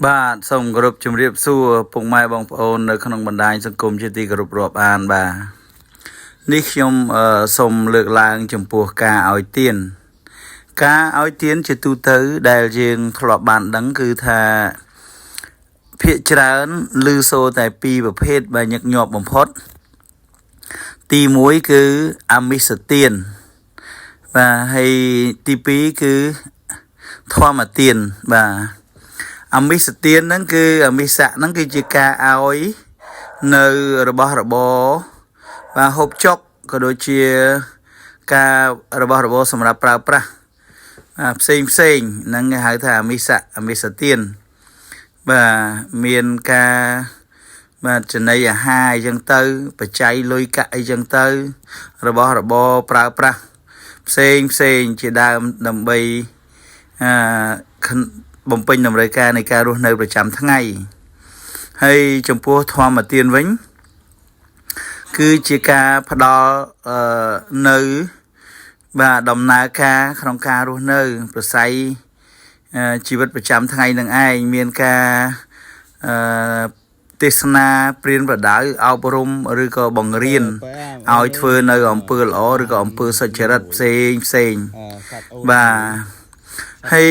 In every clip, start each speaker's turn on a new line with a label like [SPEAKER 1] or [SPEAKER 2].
[SPEAKER 1] បាទសូមគោរពជំរាបសួរពុកម៉ែបងប្អូននៅក្នុងបណ្ដាញសង្គមជាទីគោរពរាប់អានបាទនេះខ្ញុំសូមលើកឡើងចំពោះការឲ្យទានជាទូទៅដែលយើងធ្លាប់បានដឹងគឺថាភាគច្រើនឮសូរតែពីរប្រភេទដែលញឹកញាប់បំផុតទី1គឺអាមិសទានបាទហើយទី2គឺធម្មទានបាទអមិសទានហ្នឹងគឺអមិសៈហ្នឹងគឺជាការឲ្យនៅរបស់របរបាទហូបចុកក៏ដូចជាការរបស់របរសម្រាប់ប្រើប្រាស់ផ្សេងហ្នឹងគេហៅថាអមិសទានបាទមានការបាទចំណីអាហារអីចឹងទៅបច្ច័យលុយកាក់អីចឹងទៅរបស់របរប្រើប្រាស់ផ្សេងជាដើមដើម្បីបំពេញតម្រូវការនៃការរស់នៅប្រចាំថ្ងៃហើយចំពោះធម្មទានវិញគឺជាការផ្ដល់នៅបាទដំណើរការក្នុងការរស់នៅប្រស័យជីវិតប្រចាំថ្ងៃនឹងឯងមានការទេសនាព្រានប្រដៅអប់រំឬក៏បង្រៀនឲ្យធ្វើនៅអំពើល្អឬក៏អំពើសុចរិតផ្សេងបាទហើយ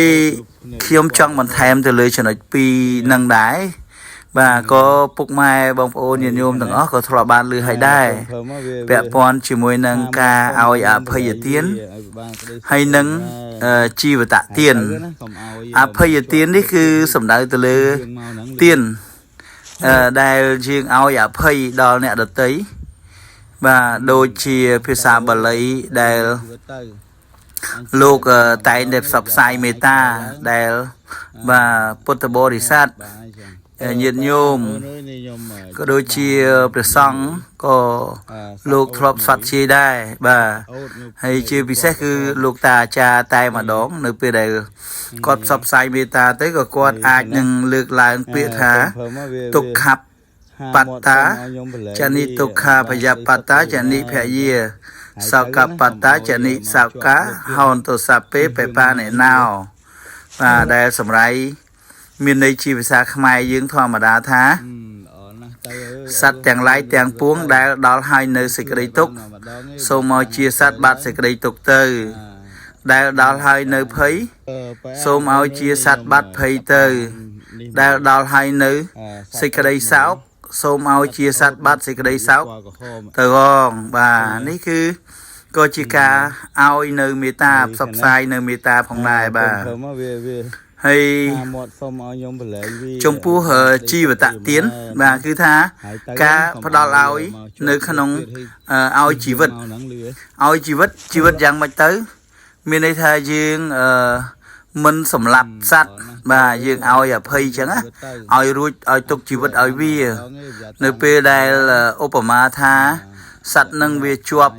[SPEAKER 1] ខ្ញុំចង់បន្ថែមទៅលើចំណុច2នឹងដែរបាទក៏ពុកម៉ែបងប្អូនញាតិញោមទាំងអស់ក៏ធ្លាប់បានឮហើយដែរពាក់ព័ន្ធជាមួយនឹងការឲ្យអភ័យទានហើយនឹងជីវតទានអភ័យទាននេះគឺសំដៅទៅលើទានដែលយើងឲ្យអភ័យដល់អ្នកដទៃបាទដូចជាភាសាបាលីដែលលោកតែងតែផ្សព្វផ្សាយមេត្តាដែលបាទពុទ្ធបរិស័ទញាតិញោមក៏ដូចជាព្រះសង្ឃក៏លោកធ្លាប់ស្វាត់ជាដែរបាទហើយជាពិសេសគឺលោកតាអាចារ្យតែម្ដងនៅពេលដែលគាត់ផ្សព្វផ្សាយមេត្តាទៅក៏គាត់អាចនឹងលើកឡើងពាក្យថាទុក្ខបត្តាចនិទុក្ខាភយបត្តាចនិភយាសោកបត្តាចនិសោកាហោនទសពេបេបានិណោបាទដែលសម្រាប់មានន័យជាភាសាខ្មែរយើងធម្មតាថាសត្វទាំងឡាយទាំងពួងដែលដល់ហើយនៅសេចក្តីទុក្ខសូមឲ្យជាសត្វបាត់សេចក្តីទុក្ខទៅដែលដល់ហើយនៅភ័យសូមឲ្យជាសត្វបាត់ភ័យទៅដែលដល់ហើយនៅសេចក្តីសោកសូមឲ្យជាសត្វបាត់សេចក្តីសោកទៅផងបាទនេះគឺក៏ជាការឲ្យនៅមេត្តាផ្សព្វផ្សាយនៅមេត្តាផងដែរបាទហើយចំពោះជីវតទានបាទគឺថាការផ្ដល់ឲ្យនៅក្នុងឲ្យជីវិតយ៉ាងម៉េចទៅមានន័យថាយើងមិនសម្លាប់សត្វបាទយើងឲ្យអភ័យអញ្ចឹងណាឲ្យរួចឲ្យទុកជីវិតឲ្យវានៅពេលដែលឧបមាថាសត្វនឹងវាជាប់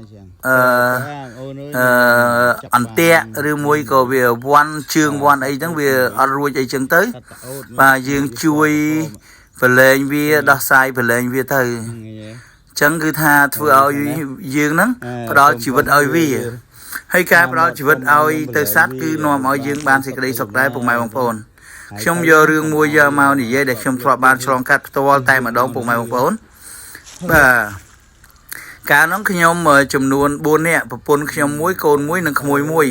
[SPEAKER 1] អន្ទាក់ឬមួយក៏វាវាន់ជើងវាន់អីហ្នឹងវាអត់រួចអីចឹងទៅបាទយើងជួយប្រឡែងវាដោះស្រាយប្រឡែងវាទៅអញ្ចឹងគឺថាធ្វើឲ្យយើងហ្នឹងផ្ដល់ជីវិតឲ្យវាហើយការផ្ដល់ជីវិតឲ្យទៅសត្វគឺនាំឲ្យយើងបានសេចក្តីសុខដែរពុកម៉ែបងប្អូនខ្ញុំយករឿងមួយយកមកនិយាយដែលខ្ញុំធ្លាប់បានឆ្លងកាត់ផ្ទាល់តែម្ដងពុកម៉ែបងប្អូនបាទកាលនោះខ្ញុំចំនួន4នាក់ប្រពន្ធខ្ញុំមួយកូនមួយនិងក្មួយមួយ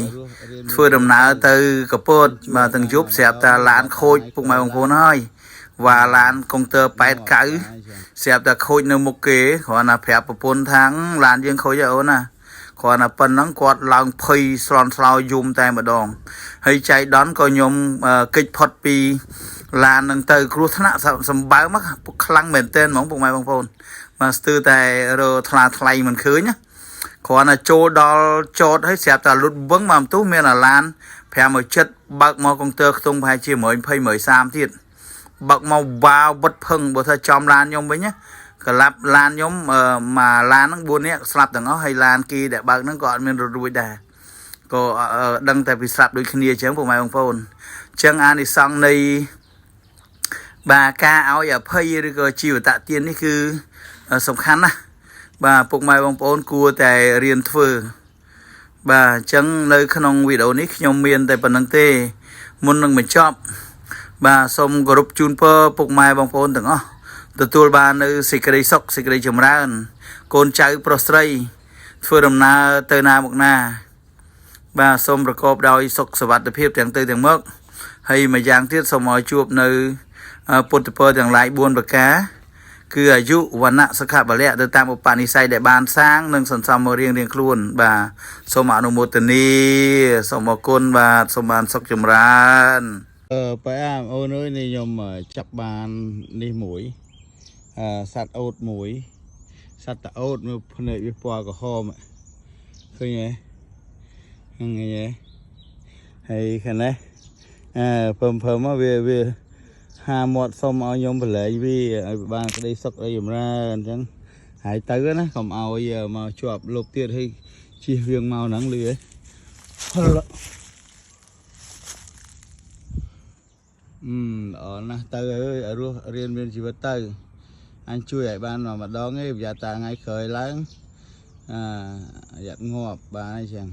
[SPEAKER 1] ធ្វើដំណើរទៅកពតបាទទាំងយប់ស្រាប់តែឡានខូចពុកម៉ែបងប្អូនហើយវ៉ាឡានកុងទ័រ89ស្រាប់តែខូចនៅមុខគេគ្រាន់តែប្រាប់ប្រពន្ធថាឡានយើងខូចហើយអូនណាគ្រាន់តែប៉ុណ្ណឹងគាត់ឡើងភ័យស្លន់ស្លោយំតែម្ដងហើយចៃដន្យក៏ខ្ញុំគេចផុតពីឡាននឹងទៅគ្រោះថ្នាក់សម្បើមខ្លាំងមែនទែនហ្មងពុកម៉ែបងប្អូនមកស្ទើរតែរថ្លៃមិនឃើញណាគ្រាន់តែចូលដល់ចតហើយស្រាប់តែលុតវឹងមកបន្ទុះមានអាឡាន5.7បើកមកកុងទ័រខ្ទង់ប្រហែលជា120 130ទៀតបើកមកវ៉ាវវឹតផឹងបើថាចំឡានខ្ញុំវិញណាក្លាប់ឡានខ្ញុំមកឡានហ្នឹង4នាក់ស្លាប់ទាំងអស់ហើយឡានគេដែលបើកហ្នឹងក៏អត់មានរត់រួចដែរក៏ដឹងតែពីស្លាប់ដូចគ្នាអញ្ចឹងពុកម៉ែបងប្អូនអញ្ចឹងអានិសង្ឃនៃបាទការឲ្យអភ័យឬក៏ជីវតទាននេះគឺសំខាន់ណាស់បាទពុកម៉ែបងប្អូនគួរតែរៀនធ្វើបាទអញ្ចឹងនៅក្នុងវីដេអូនេះខ្ញុំមានតែប៉ុណ្្នឹងទេមុននឹងបញ្ចប់ bà xong group chun pơ phục mai bằng phôn từng tôi bà nữ xịt cái sốc xịt cái chùm ra con cháu prostray phơi đầm na tơi na một na bà xong rồi cọp đôi sốc sờ vặt được phép tiếng tơi tiếng mốc hay mà giang tiết xong mọi chuột nơi bột pơ tiếng lại buôn bạc cá cứอายุวันน่ะสักขับอะไรเดินตามอุปนิสัยได้บานสร้างหนึ่งสันสามมาเรียงคล้วนบ่าสมอนุโมทนีสมกุลบาสมานสกจมราน
[SPEAKER 2] ไปโอ้น้อยนิยมจับบานนี่หมวยสัตว์โอดหมวยสัตว์ตะโอดมือพเนยวิปวากับหอมคือไงยังไงให้ขนาดเพิ่มมาเวียหาหมดส้มเอายมไปเลยพี่บางก็ได้สักได้ยมraจังหายตื้อนะkhôngเอาgiờ mà chụp lục tiệt hay chi riêng màu nắng lưới ở na tư ơi ở riêng bên chỉ vật tư anh chui ở ban mà đó nghe giả tà ngay khởi lớn giặt ngọt bà ấy chẳng